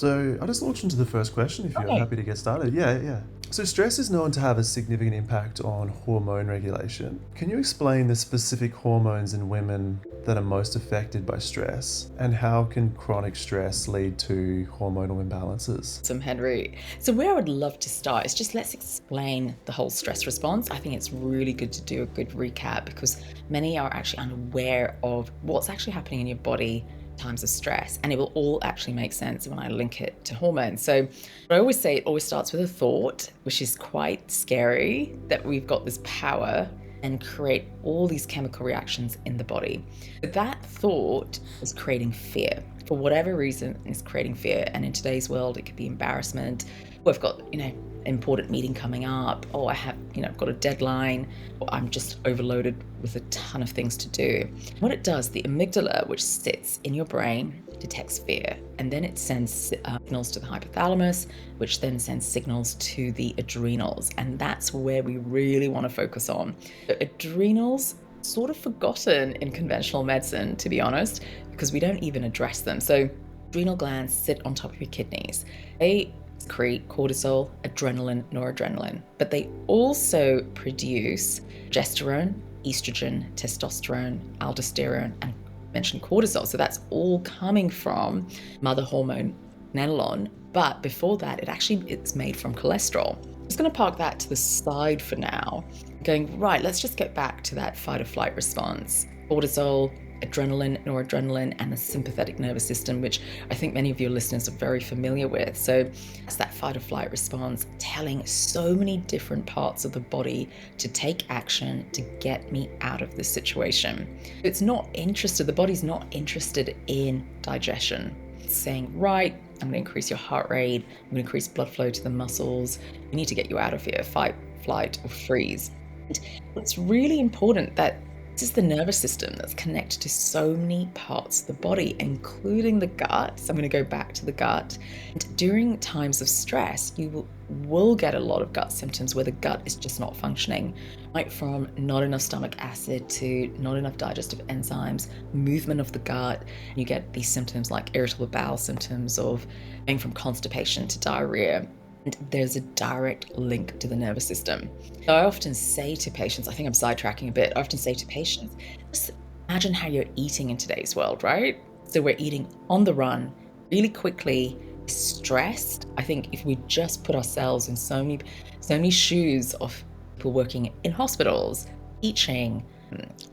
So I'll just launch into the first question if you're Okay. happy to get started. Yeah. So stress is known to have a significant impact on hormone regulation. Can you explain the specific hormones in women that are most affected by stress, and how can chronic stress lead to hormonal imbalances? Awesome, Henry. So where I would love to start is just let's explain the whole stress response. I think it's really good to do a good recap because many are actually unaware of what's actually happening in your body in times of stress, and it will all actually make sense when I link it to hormones. So I always say it always starts with a thought, which is quite scary, that we've got this power and create all these chemical reactions in the body. That thought is creating fear. For whatever reason, it's creating fear. And in today's world, it could be embarrassment. Oh, I've got, an important meeting coming up. Oh, I've got a deadline. Or I'm just overloaded with a ton of things to do. What it does, the amygdala, which sits in your brain, detects fear. And then it sends signals to the hypothalamus, which then sends signals to the adrenals. And that's where we really want to focus on. The adrenals, sort of forgotten in conventional medicine, to be honest, because we don't even address them. So adrenal glands sit on top of your kidneys. They secrete cortisol, adrenaline, noradrenaline, but they also produce progesterone, estrogen, testosterone, aldosterone, and mentioned cortisol. So that's all coming from mother hormone, quinolone. But before that, it's made from cholesterol. I'm just going to park that to the side for now. Going, right, let's just get back to that fight or flight response. Cortisol, adrenaline, noradrenaline, and the sympathetic nervous system, which I think many of your listeners are very familiar with. So that's that fight or flight response, telling so many different parts of the body to take action to get me out of this situation. The body's not interested in digestion. It's saying, right, I'm going to increase your heart rate, I'm going to increase blood flow to the muscles, we need to get you out of here, fight, flight, or freeze. And it's really important that this is the nervous system that's connected to so many parts of the body, including the gut. So I'm going to go back to the gut. And during times of stress, you will get a lot of gut symptoms where the gut is just not functioning, right from not enough stomach acid to not enough digestive enzymes, movement of the gut. You get these symptoms like irritable bowel symptoms of going from constipation to diarrhea. And there's a direct link to the nervous system. So I often say to patients, I think I'm sidetracking a bit, I often say to patients, just imagine how you're eating in today's world, right? So we're eating on the run, really quickly, stressed. I think if we just put ourselves in so many shoes of people working in hospitals, teaching,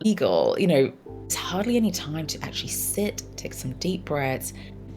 legal, there's hardly any time to actually sit, take some deep breaths,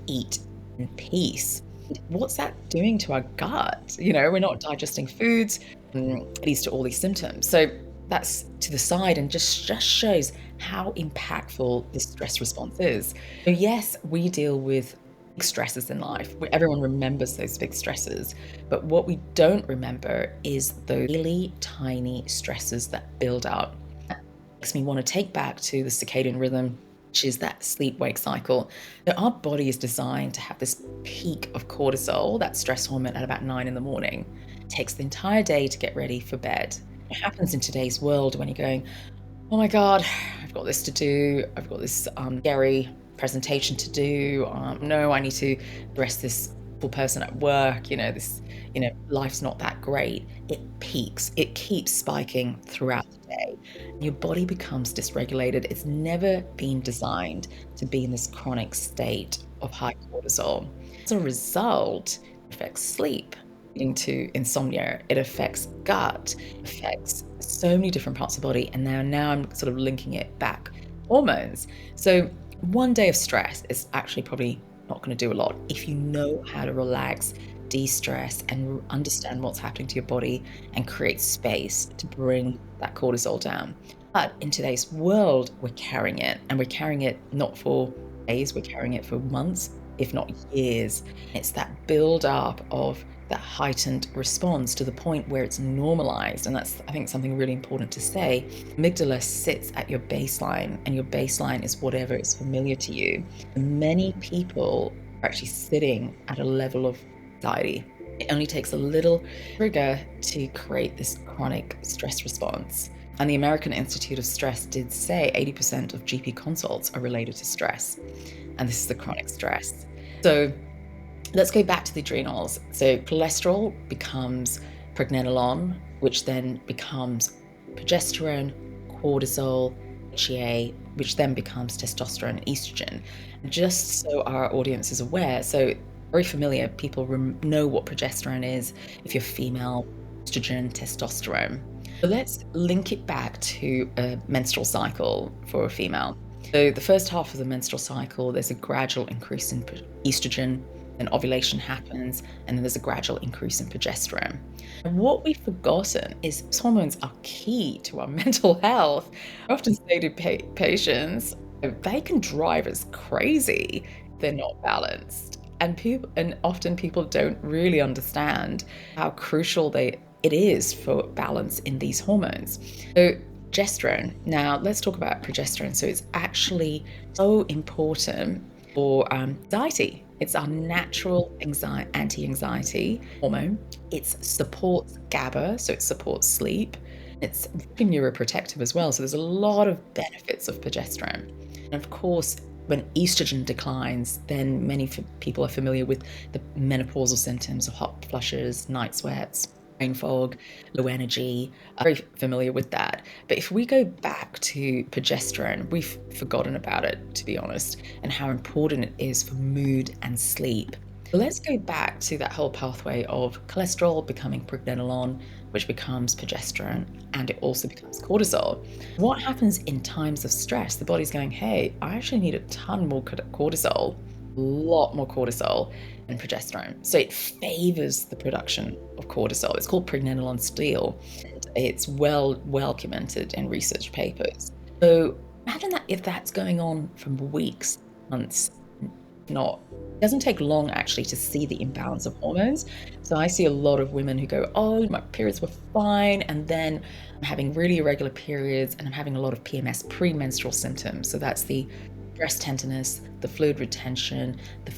eat in peace. What's that doing to our gut? We're not digesting foods, it leads to all these symptoms. So that's to the side and just shows how impactful this stress response is. So yes, we deal with big stresses in life. Everyone remembers those big stresses, but what we don't remember is those really tiny stresses that build up. That makes me want to take back to the circadian rhythm, which is that sleep-wake cycle. So our body is designed to have this peak of cortisol, that stress hormone, at about 9 in the morning. It takes the entire day to get ready for bed. What happens in today's world when you're going, oh my God, I've got this to do, I've got this scary presentation to do, no, I need to address this full person at work, life's not that great. It peaks, it keeps spiking throughout the day. Your body becomes dysregulated. It's never been designed to be in this chronic state of high cortisol. As a result, it affects sleep, leading to insomnia. It affects gut, affects so many different parts of the body. And now I'm sort of linking it back. Hormones. So one day of stress is actually probably not going to do a lot if you know how to relax, de-stress, and understand what's happening to your body and create space to bring that cortisol down. But in today's world, we're carrying it, and we're carrying it not for days, we're carrying it for months, if not years. It's that build up of that heightened response to the point where it's normalized. And that's, I think, something really important to say. Amygdala sits at your baseline, and your baseline is whatever is familiar to you. Many people are actually sitting at a level of anxiety. It only takes a little trigger to create this chronic stress response. And the American Institute of Stress did say 80% of GP consults are related to stress. And this is the chronic stress. So Let's go back to the adrenals. So cholesterol becomes pregnenolone, which then becomes progesterone, cortisol, HEA, which then becomes testosterone and estrogen. Just so our audience is aware, so very familiar, people know what progesterone is if you're female, estrogen, testosterone. So let's link it back to a menstrual cycle for a female. So the first half of the menstrual cycle, there's a gradual increase in estrogen, then ovulation happens, and then there's a gradual increase in progesterone. And what we've forgotten is hormones are key to our mental health. I often say to patients, they can drive us crazy if they're not balanced. And often people don't really understand how crucial it is for balance in these hormones. So progesterone. Now let's talk about progesterone. So it's actually so important for anxiety. It's our natural anti-anxiety hormone. It supports GABA, so it supports sleep. It's neuroprotective as well. So there's a lot of benefits of progesterone. And of course, when estrogen declines, then many people are familiar with the menopausal symptoms of hot flushes, night sweats, brain fog, low energy. I'm very familiar with that. But if we go back to progesterone, we've forgotten about it, to be honest, and how important it is for mood and sleep. So let's go back to that whole pathway of cholesterol becoming pregnenolone, which becomes progesterone, and it also becomes cortisol. What happens in times of stress? The body's going, hey, I actually need a ton more cortisol, a lot more cortisol than progesterone. So it favors the production of cortisol. It's called pregnenolone steal. And it's well documented in research papers. So imagine that if that's going on for weeks, months, not. It doesn't take long actually to see the imbalance of hormones. So I see a lot of women who go, oh, my periods were fine, and then I'm having really irregular periods, and I'm having a lot of PMS, premenstrual symptoms. So that's the breast tenderness, the fluid retention, the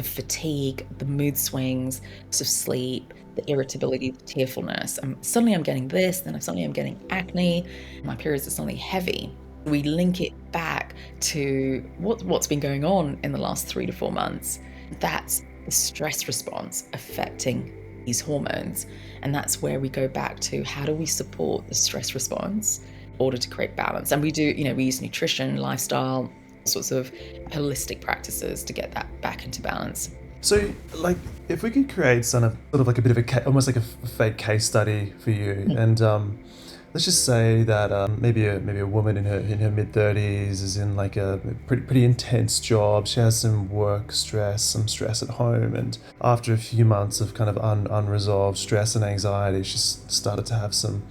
fatigue, the mood swings, loss of sleep, the irritability, the tearfulness. Suddenly I'm getting this, then suddenly I'm getting acne, my periods are suddenly heavy. We link it back to what's been going on in the last 3 to 4 months. That's the stress response affecting these hormones. And that's where we go back to how do we support the stress response in order to create balance. And we do, we use nutrition, lifestyle, all sorts of holistic practices to get that back into balance. So, if we could create sort of like a bit of almost like a fake case study for you, and let's just say that maybe a woman in her mid-30s is in like a pretty intense job. She has some work stress, some stress at home, and after a few months of kind of unresolved stress and anxiety, she's started to have some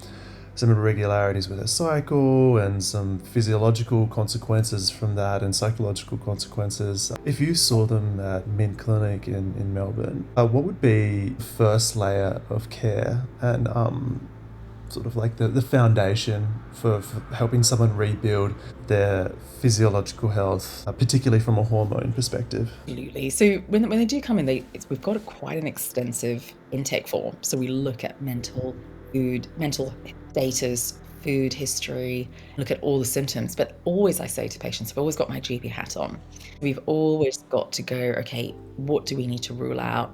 irregularities with her cycle and some physiological consequences from that and psychological consequences. If you saw them at Mint Clinic in Melbourne, what would be the first layer of care and sort of like the foundation for helping someone rebuild their physiological health, particularly from a hormone perspective? Absolutely. So when they do come in, we've got quite an extensive intake form. So we look at mental status, food history, look at all the symptoms. But always I say to patients, I've always got my GP hat on. We've always got to go, okay, what do we need to rule out?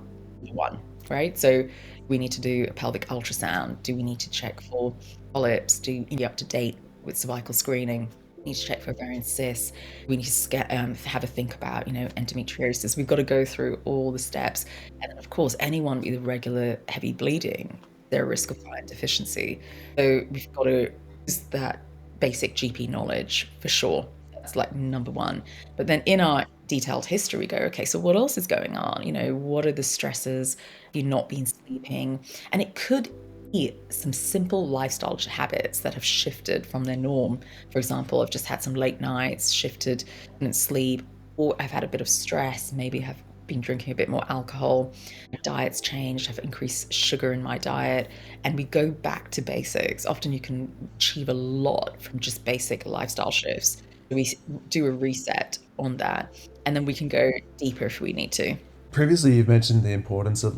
One, right? So we need to do a pelvic ultrasound. Do we need to check for polyps? Do you be up to date with cervical screening? We need to check for ovarian cysts. We need to have a think about, endometriosis. We've got to go through all the steps. And then, of course, anyone with irregular heavy bleeding, they're a risk of iron deficiency. So we've got to use that basic GP knowledge for sure. That's like number one. But then in our detailed history, we go, okay, so what else is going on? What are the stresses? Have you not been sleeping? And it could be some simple lifestyle habits that have shifted from their norm. For example, I've just had some late nights, shifted in sleep, or I've had a bit of stress, maybe have been drinking a bit more alcohol, my diet's changed, I've increased sugar in my diet, and we go back to basics. Often you can achieve a lot from just basic lifestyle shifts. We do a reset on that, and then we can go deeper if we need to. Previously, you've mentioned the importance of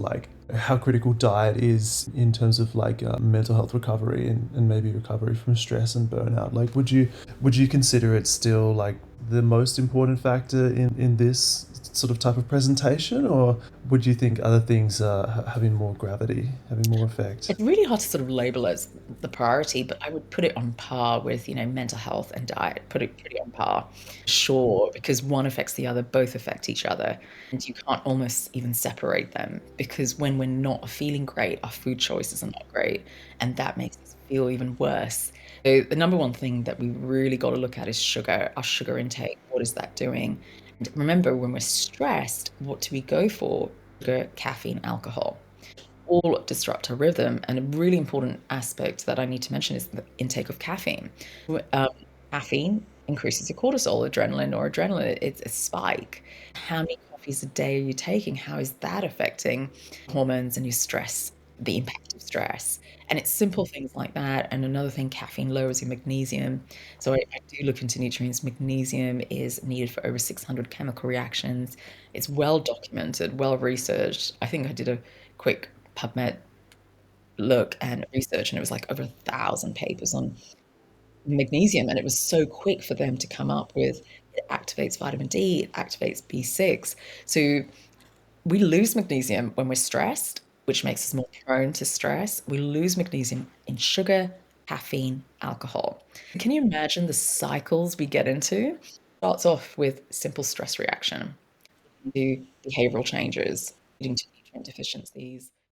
how critical diet is in terms of mental health recovery and maybe recovery from stress and burnout. Would you consider it still the most important factor in this sort of type of presentation, or would you think other things are having more gravity, having more effect? It's really hard to sort of label as the priority, but I would put it on par with, mental health and diet. Put it on par. Sure, because one affects the other, both affect each other. And you can't almost even separate them because when we're not feeling great, our food choices are not great. And that makes us feel even worse. So the number one thing that we really got to look at is sugar, our sugar intake. What is that doing? And remember, when we're stressed, what do we go for? Sugar, caffeine, alcohol all disrupt our rhythm. And a really important aspect that I need to mention is the intake of caffeine. Um, Caffeine increases your cortisol, adrenaline, or adrenaline. It's a spike. How many coffees a day are you taking? How is that affecting hormones and your stress, the impact of stress? And it's simple things like that. And another thing, caffeine lowers your magnesium. So I do look into nutrients. Magnesium is needed for over 600 chemical reactions. It's well documented, well researched. I think I did a quick PubMed look and research, and it was like over 1,000 papers on magnesium, and it was so quick for them to come up with it activates vitamin D, it activates B6. So we lose magnesium when we're stressed, which makes us more prone to stress. We lose magnesium in sugar, caffeine, alcohol. Can you imagine the cycles we get into? Starts off with simple stress reaction, do behavioral changes, leading to nutrient deficiencies,